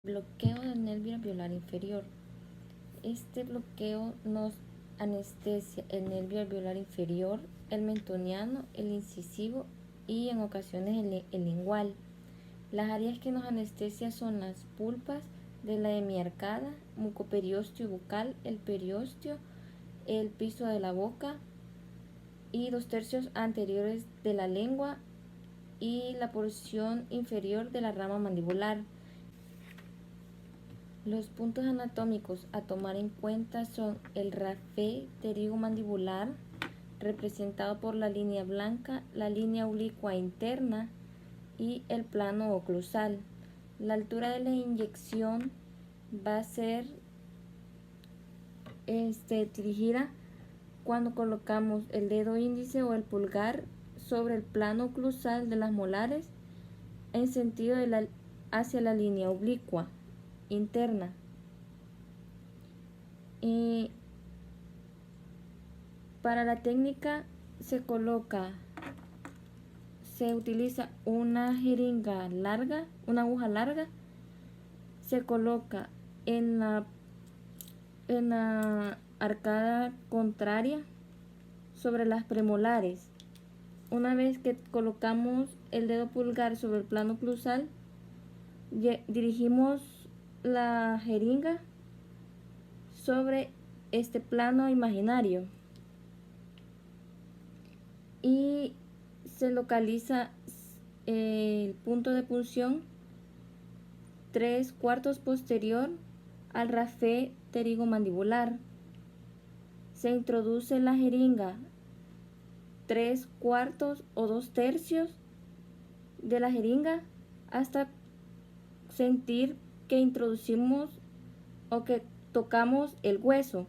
Bloqueo del nervio alveolar inferior. Este bloqueo nos anestesia el nervio alveolar inferior, el mentoniano, el incisivo y en ocasiones el lingual. Las áreas que nos anestesia son las pulpas de la hemiarcada, mucoperiósteo bucal, el periósteo, el piso de la boca y 2/3 anteriores de la lengua y la porción inferior de la rama mandibular. Los puntos anatómicos a tomar en cuenta son el rafe pterigomandibular, representado por la línea blanca, la línea oblicua interna y el plano oclusal. La altura de la inyección va a ser dirigida cuando colocamos el dedo índice o el pulgar sobre el plano oclusal de las molares en sentido hacia la línea oblicua interna. Para la técnica se utiliza una jeringa larga, una aguja larga, se coloca en la arcada contraria sobre las premolares. Una vez que colocamos el dedo pulgar sobre el plano oclusal, dirigimos la jeringa sobre este plano imaginario y se localiza el punto de punción 3/4 posterior al rafe pterigomandibular. Se introduce la jeringa 3/4 o 2/3 de la jeringa hasta sentir que introducimos o que tocamos el hueso.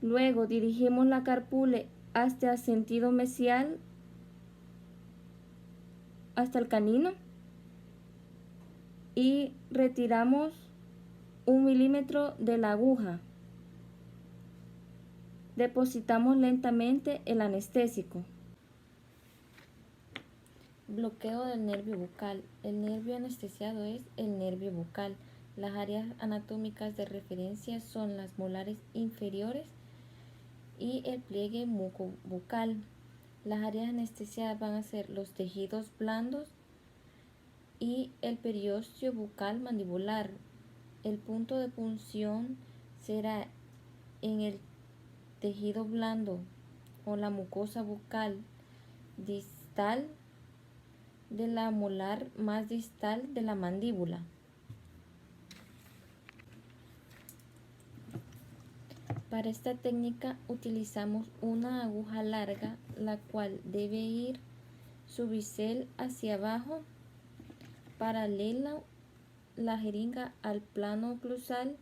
Luego dirigimos la carpule hasta el sentido mesial, hasta el canino, y retiramos 1 milímetro de la aguja. Depositamos lentamente el anestésico. Bloqueo del nervio bucal. El nervio anestesiado es el nervio bucal. Las áreas anatómicas de referencia son las molares inferiores y el pliegue mucobucal. Las áreas anestesiadas van a ser los tejidos blandos y el periósteo bucal mandibular. El punto de punción será en el tejido blando o la mucosa bucal distal de la molar más distal de la mandíbula. Para esta técnica utilizamos una aguja larga, la cual debe ir su bisel hacia abajo, paralela la jeringa al plano oclusal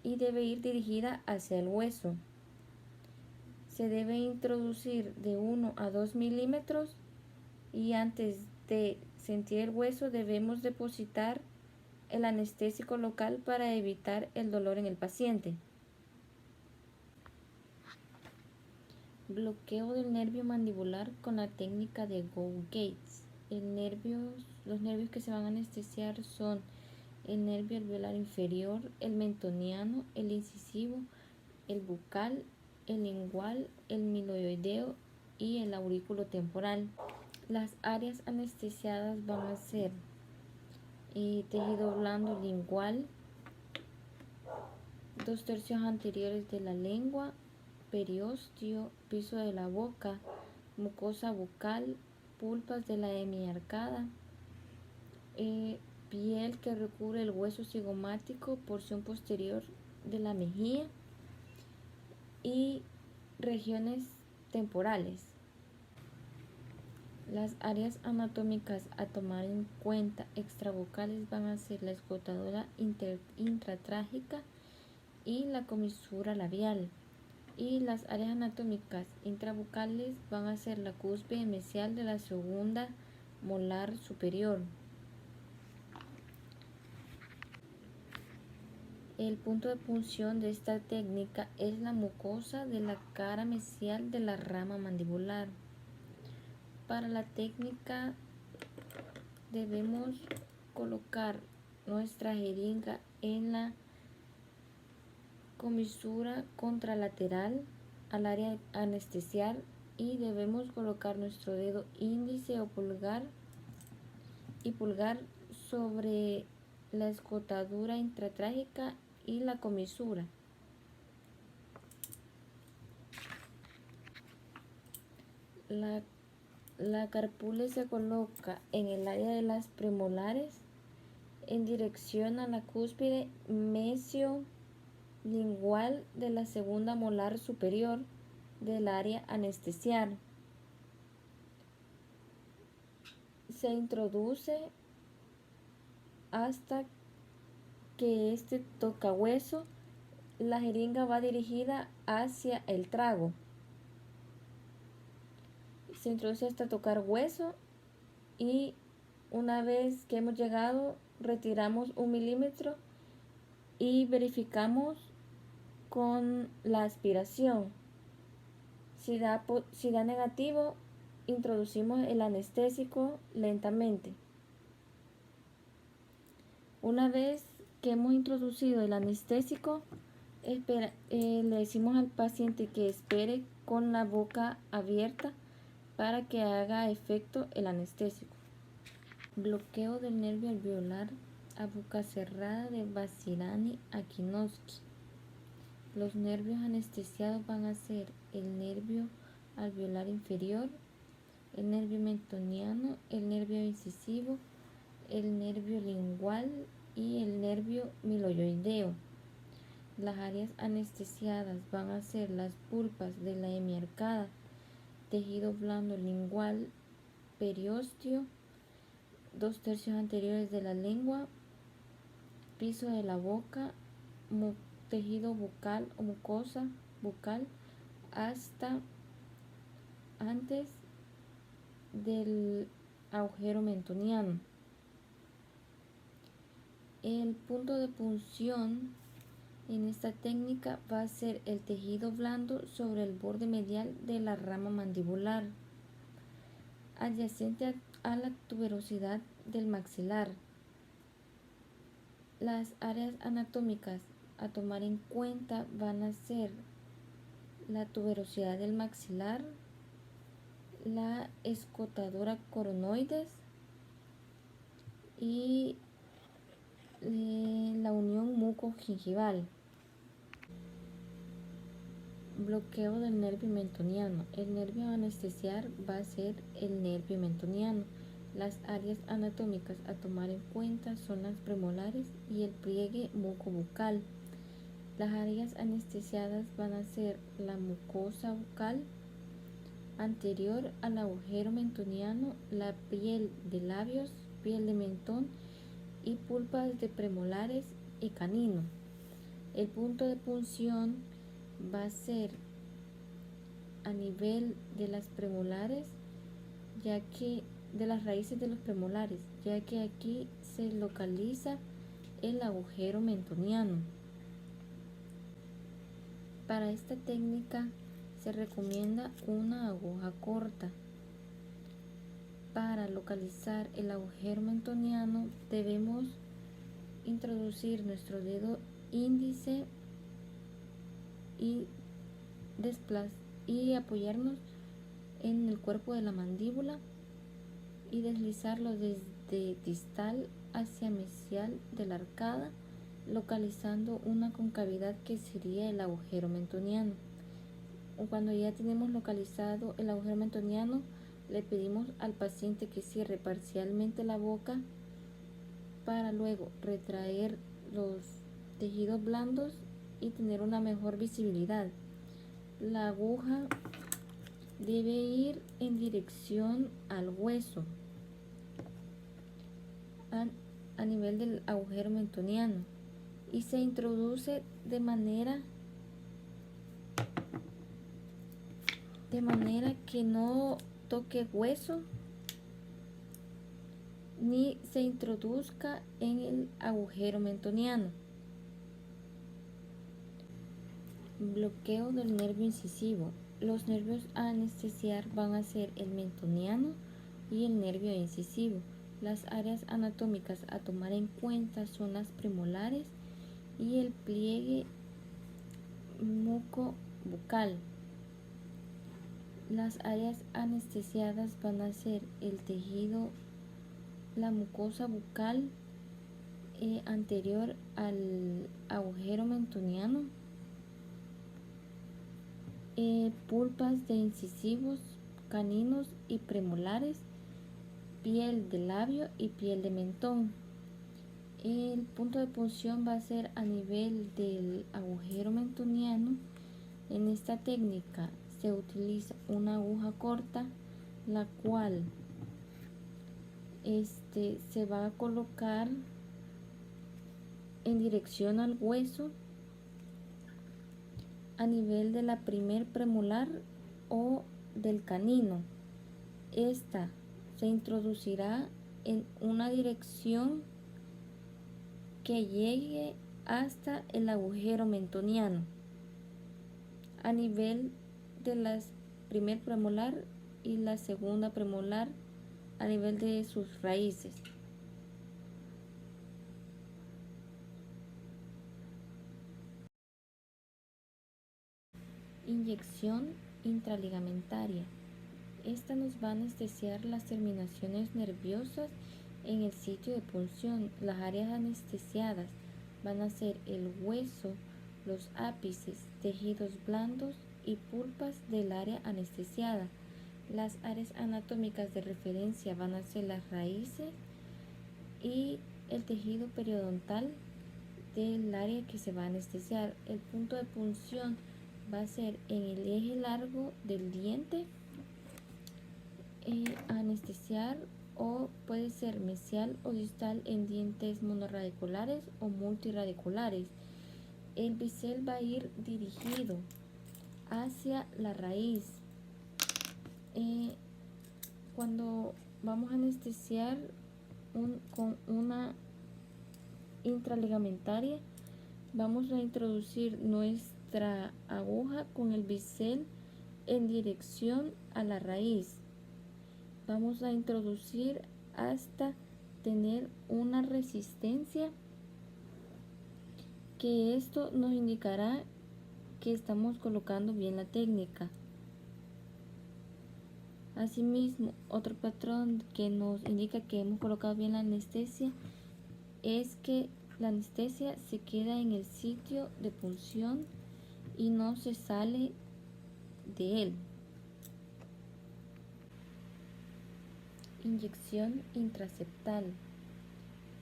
y debe ir dirigida hacia el hueso. Se debe introducir de 1 a 2 milímetros y antes de sentir el hueso debemos depositar el anestésico local para evitar el dolor en el paciente. Bloqueo del nervio mandibular con la técnica de Go-Gates. Los nervios que se van a anestesiar son el nervio alveolar inferior, el mentoniano, el incisivo, el bucal, el lingual, el miloideo y el aurículo temporal. Las áreas anestesiadas van a ser tejido blando lingual, 2/3 anteriores de la lengua, periósteo, piso de la boca, mucosa bucal, pulpas de la hemiarcada, piel que recubre el hueso cigomático, porción posterior de la mejilla y regiones temporales. Las áreas anatómicas a tomar en cuenta extrabucales van a ser la escotadura intratrágica y la comisura labial. Y las áreas anatómicas intrabucales van a ser la cúspide mesial de la segunda molar superior. El punto de punción de esta técnica es la mucosa de la cara mesial de la rama mandibular. Para la técnica debemos colocar nuestra jeringa en la comisura contralateral al área anestesiar y debemos colocar nuestro dedo índice o pulgar y pulgar sobre la escotadura intratrágica y la comisura. La carpule se coloca en el área de las premolares en dirección a la cúspide mesiolingual de la segunda molar superior del área anestesiar. Se introduce hasta que este toca hueso. La jeringa va dirigida hacia el trago. Se introduce hasta tocar hueso y una vez que hemos llegado retiramos 1 milímetro y verificamos con la aspiración. Si da negativo, introducimos el anestésico lentamente. Una vez que hemos introducido el anestésico, le decimos al paciente que espere con la boca abierta para que haga efecto el anestésico. Bloqueo del nervio alveolar a boca cerrada de Vazirani-Akinoski. Los nervios anestesiados van a ser el nervio alveolar inferior, el nervio mentoniano, el nervio incisivo, el nervio lingual y el nervio miloioideo. Las áreas anestesiadas van a ser las pulpas de la hemiarcada, tejido blando lingual, periósteo, 2/3 anteriores de la lengua, piso de la boca, tejido bucal o mucosa bucal hasta antes del agujero mentoniano. El punto de punción en esta técnica va a ser el tejido blando sobre el borde medial de la rama mandibular, adyacente a la tuberosidad del maxilar. Las áreas anatómicas a tomar en cuenta van a ser la tuberosidad del maxilar, la escotadura coronoides y la unión mucogingival. Bloqueo del nervio mentoniano. El nervio a anestesiar va a ser el nervio mentoniano. Las áreas anatómicas a tomar en cuenta son las premolares y el pliegue mucobucal. Las áreas anestesiadas van a ser la mucosa bucal anterior al agujero mentoniano, la piel de labios, piel de mentón y pulpas de premolares y canino. El punto de punción va a ser a nivel de las premolares, ya que de las raíces de los premolares, ya que aquí se localiza el agujero mentoniano. Para esta técnica se recomienda una aguja corta. Para localizar el agujero mentoniano debemos introducir nuestro dedo índice y apoyarnos en el cuerpo de la mandíbula y deslizarlo desde distal hacia mesial de la arcada, localizando una concavidad que sería el agujero mentoniano. Cuando ya tenemos localizado el agujero mentoniano, le pedimos al paciente que cierre parcialmente la boca para luego retraer los tejidos blandos y tener una mejor visibilidad. La aguja debe ir en dirección al hueso a nivel del agujero mentoniano y se introduce de manera que no toque hueso ni se introduzca en el agujero mentoniano. Bloqueo del nervio incisivo. Los nervios a anestesiar van a ser el mentoniano y el nervio incisivo. Las áreas anatómicas a tomar en cuenta son las premolares y el pliegue mucobucal. Las áreas anestesiadas van a ser el tejido, la mucosa bucal anterior al agujero mentoniano, pulpas de incisivos caninos y premolares, piel de labio y piel de mentón. El punto de punción va a ser a nivel del agujero mentoniano. En esta técnica se utiliza una aguja corta, la cual se va a colocar en dirección al hueso a nivel de la primer premolar o del canino. Esta se introducirá en una dirección que llegue hasta el agujero mentoniano a nivel de la primer premolar y la segunda premolar a nivel de sus raíces. Inyección intraligamentaria. Esta nos va a anestesiar las terminaciones nerviosas en el sitio de punción. Las áreas anestesiadas van a ser el hueso, los ápices, tejidos blandos y pulpas del área anestesiada. Las áreas anatómicas de referencia van a ser las raíces y el tejido periodontal del área que se va a anestesiar. El punto de punción va a ser en el eje largo del diente, anestesiar, o puede ser mesial o distal en dientes monorradiculares o multirradiculares. El bisel va a ir dirigido hacia la raíz. Cuando vamos a anestesiar con una intraligamentaria, vamos a introducir nuestra aguja con el bisel en dirección a la raíz. Vamos a introducir hasta tener una resistencia, que esto nos indicará que estamos colocando bien la técnica. Asimismo, otro patrón que nos indica que hemos colocado bien la anestesia es que la anestesia se queda en el sitio de punción y no se sale de él. Inyección intraseptal.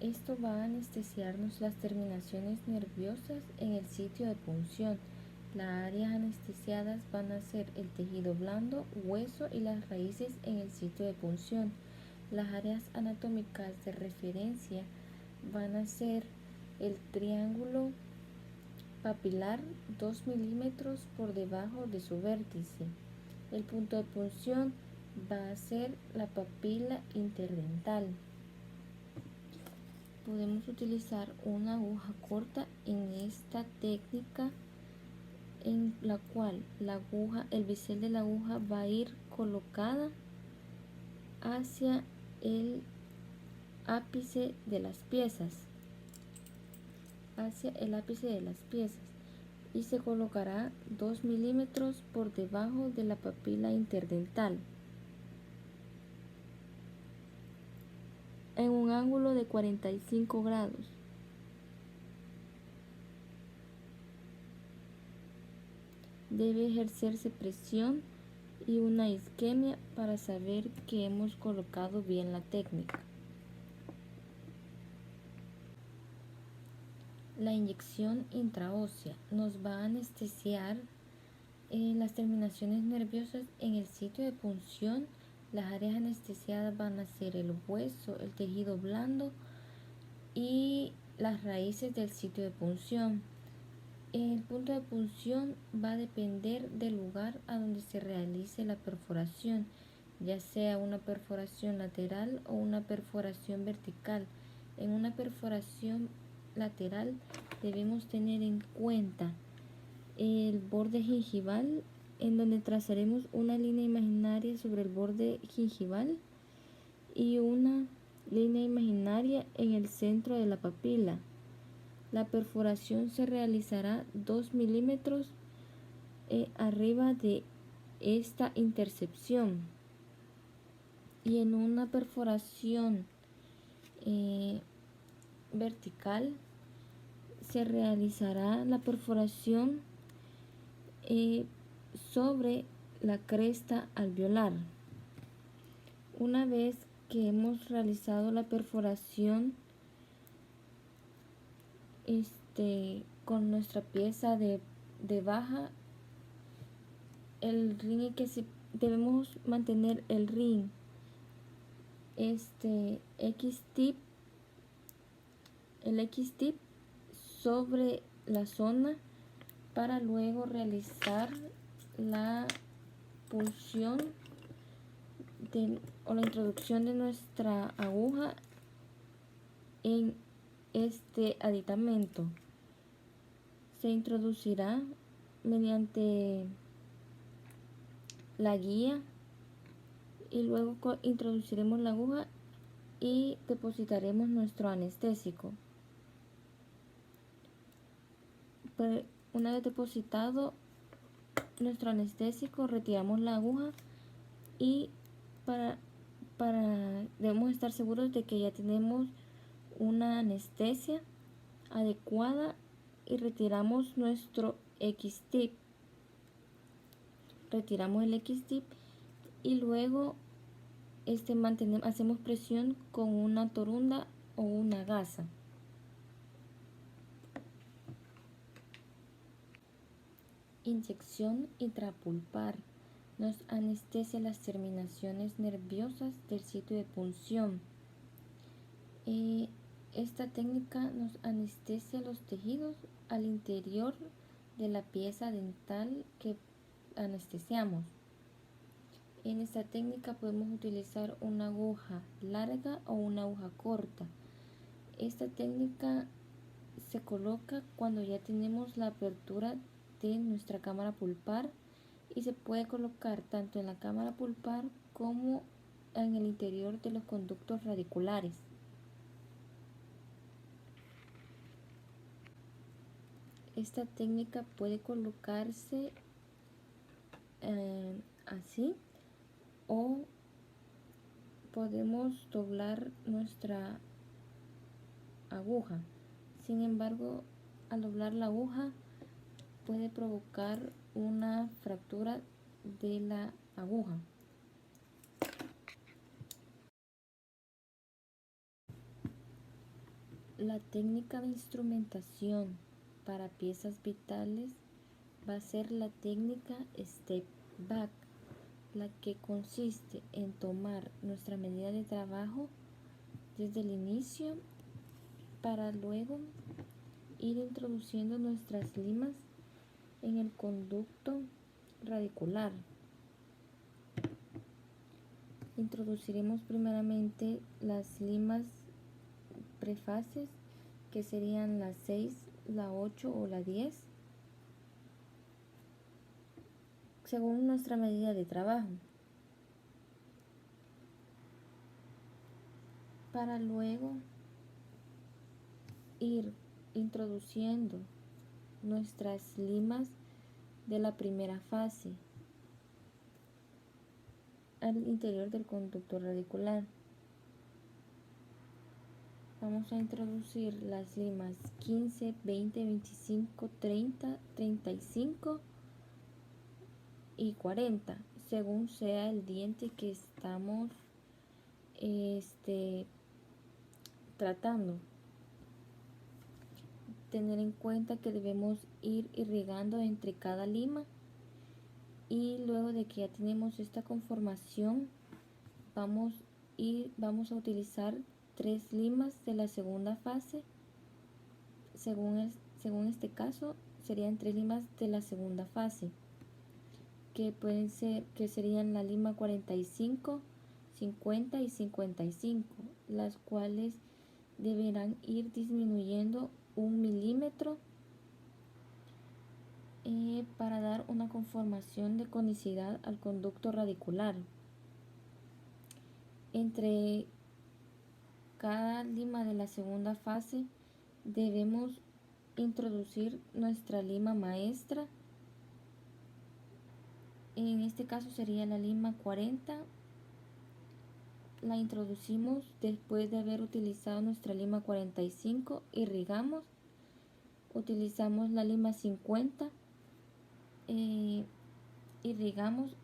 Esto va a anestesiarnos las terminaciones nerviosas en el sitio de punción. Las áreas anestesiadas van a ser el tejido blando, hueso y las raíces en el sitio de punción. Las áreas anatómicas de referencia van a ser el triángulo papilar 2 milímetros por debajo de su vértice. El punto de punción va a ser la papila interdental. Podemos utilizar una aguja corta en esta técnica, en la cual el bisel de la aguja va a ir colocada hacia el ápice de las piezas, y se colocará 2 milímetros por debajo de la papila interdental en un ángulo de 45 grados. Debe ejercerse presión y una isquemia para saber que hemos colocado bien la técnica. La inyección intraósea nos va a anestesiar las terminaciones nerviosas en el sitio de punción. Las áreas anestesiadas van a ser el hueso, el tejido blando y las raíces del sitio de punción. El punto de punción va a depender del lugar a donde se realice la perforación, ya sea una perforación lateral o una perforación vertical. En una perforación lateral debemos tener en cuenta el borde gingival, en donde trazaremos una línea imaginaria sobre el borde gingival y una línea imaginaria en el centro de la papila. La perforación se realizará 2 milímetros arriba de esta intercepción, y en una perforación vertical se realizará la perforación sobre la cresta alveolar. Una vez que hemos realizado la perforación con nuestra pieza de baja, el ring que debemos mantener el ring X-tip sobre la zona para luego realizar la punción o la introducción de nuestra aguja en este aditamento. Se introducirá mediante la guía y luego introduciremos la aguja y depositaremos nuestro anestésico. Una vez depositado nuestro anestésico, retiramos la aguja y debemos estar seguros de que ya tenemos una anestesia adecuada, y retiramos nuestro X-tip. Retiramos el X-tip y luego hacemos presión con una torunda o una gasa. Inyección intrapulpar. Nos anestesia las terminaciones nerviosas del sitio de punción. Esta técnica nos anestesia los tejidos al interior de la pieza dental que anestesiamos. En esta técnica podemos utilizar una aguja larga o una aguja corta. Esta técnica se coloca cuando ya tenemos la apertura de nuestra cámara pulpar, y se puede colocar tanto en la cámara pulpar como en el interior de los conductos radiculares. Esta técnica puede colocarse así, o podemos doblar nuestra aguja. Sin embargo, al doblar la aguja puede provocar una fractura de la aguja. La técnica de instrumentación para piezas vitales va a ser la técnica Step Back, la que consiste en tomar nuestra medida de trabajo desde el inicio para luego ir introduciendo nuestras limas en el conducto radicular. Introduciremos primeramente las limas prefaces, que serían la 6, la 8 o la 10, según nuestra medida de trabajo, para luego ir introduciendo nuestras limas de la primera fase al interior del conducto radicular. Vamos a introducir las limas 15, 20, 25, 30, 35 y 40, según sea el diente que estamos tratando. Tener en cuenta que debemos ir irrigando entre cada lima, y luego de que ya tenemos esta conformación, vamos a utilizar 3 limas de la segunda fase. Según este caso, serían 3 limas de la segunda fase, que serían la lima 45, 50 y 55, las cuales deberán ir disminuyendo 1 milímetro para dar una conformación de conicidad al conducto radicular. Entre cada lima de la segunda fase debemos introducir nuestra lima maestra. En este caso sería la lima 40. La introducimos después de haber utilizado nuestra lima 45, irrigamos, utilizamos la lima 50, irrigamos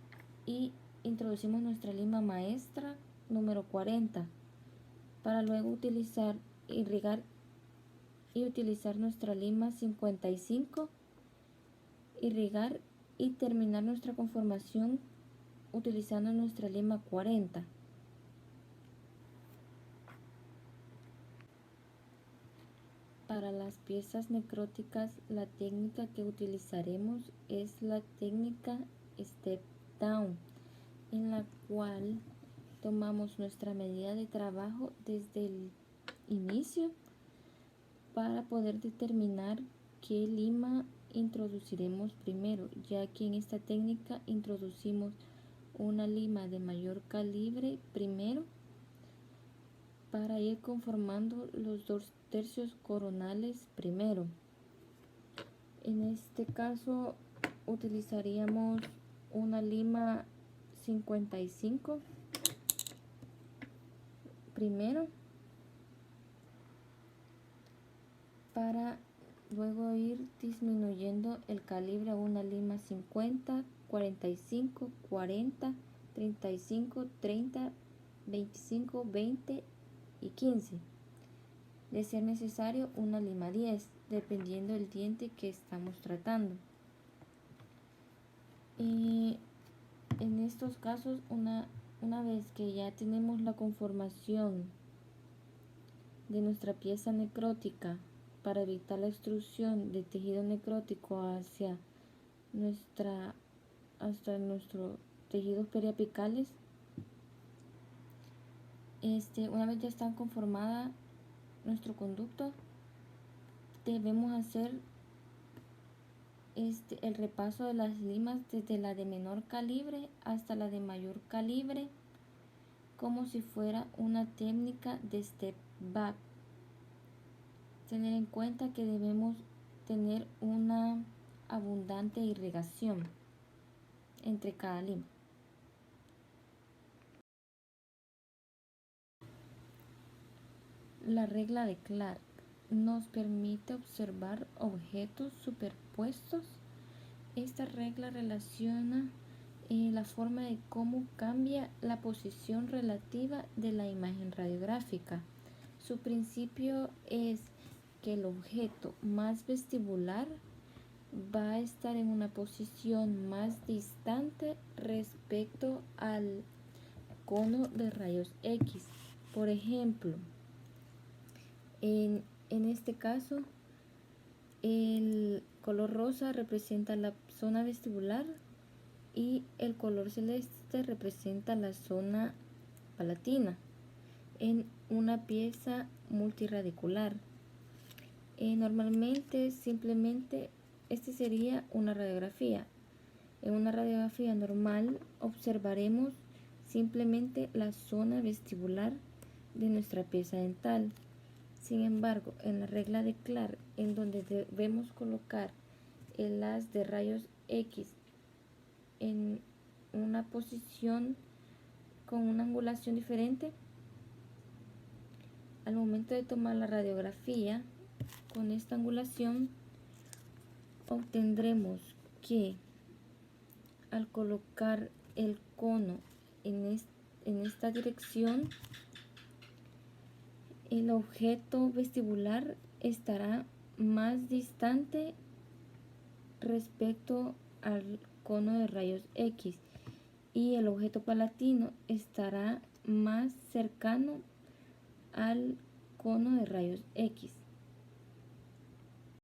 y introducimos nuestra lima maestra número 40 para luego irrigar y utilizar nuestra lima 55, irrigar y terminar nuestra conformación utilizando nuestra lima 40. Para las piezas necróticas, la técnica que utilizaremos es la técnica Step Down, en la cual tomamos nuestra medida de trabajo desde el inicio para poder determinar qué lima introduciremos primero, ya que en esta técnica introducimos una lima de mayor calibre primero para ir conformando los 2 tercios coronales primero. En este caso utilizaríamos una lima 55 primero para luego ir disminuyendo el calibre a una lima 50, 45, 40, 35, 30, 25, 20 y 15. De ser necesario una lima 10, dependiendo del diente que estamos tratando. Y en estos casos, una vez que ya tenemos la conformación de nuestra pieza necrótica para evitar la extrusión de tejido necrótico hasta nuestros tejidos periapicales, una vez ya está conformada nuestro conducto, debemos hacer el repaso de las limas desde la de menor calibre hasta la de mayor calibre, como si fuera una técnica de step back. Tener en cuenta que debemos tener una abundante irrigación entre cada lima. La regla de Clark nos permite observar objetos superpuestos. Esta regla relaciona la forma de cómo cambia la posición relativa de la imagen radiográfica. Su principio es que el objeto más vestibular va a estar en una posición más distante respecto al cono de rayos X. Por ejemplo, en este caso, el color rosa representa la zona vestibular y el color celeste representa la zona palatina en una pieza multiradicular. Normalmente, simplemente, sería una radiografía. En una radiografía normal observaremos simplemente la zona vestibular de nuestra pieza dental. Sin embargo, en la regla de Clark, en donde debemos colocar el haz de rayos X en una posición con una angulación diferente, al momento de tomar la radiografía con esta angulación, obtendremos que al colocar el cono en esta dirección, el objeto vestibular estará más distante respecto al cono de rayos X y el objeto palatino estará más cercano al cono de rayos X.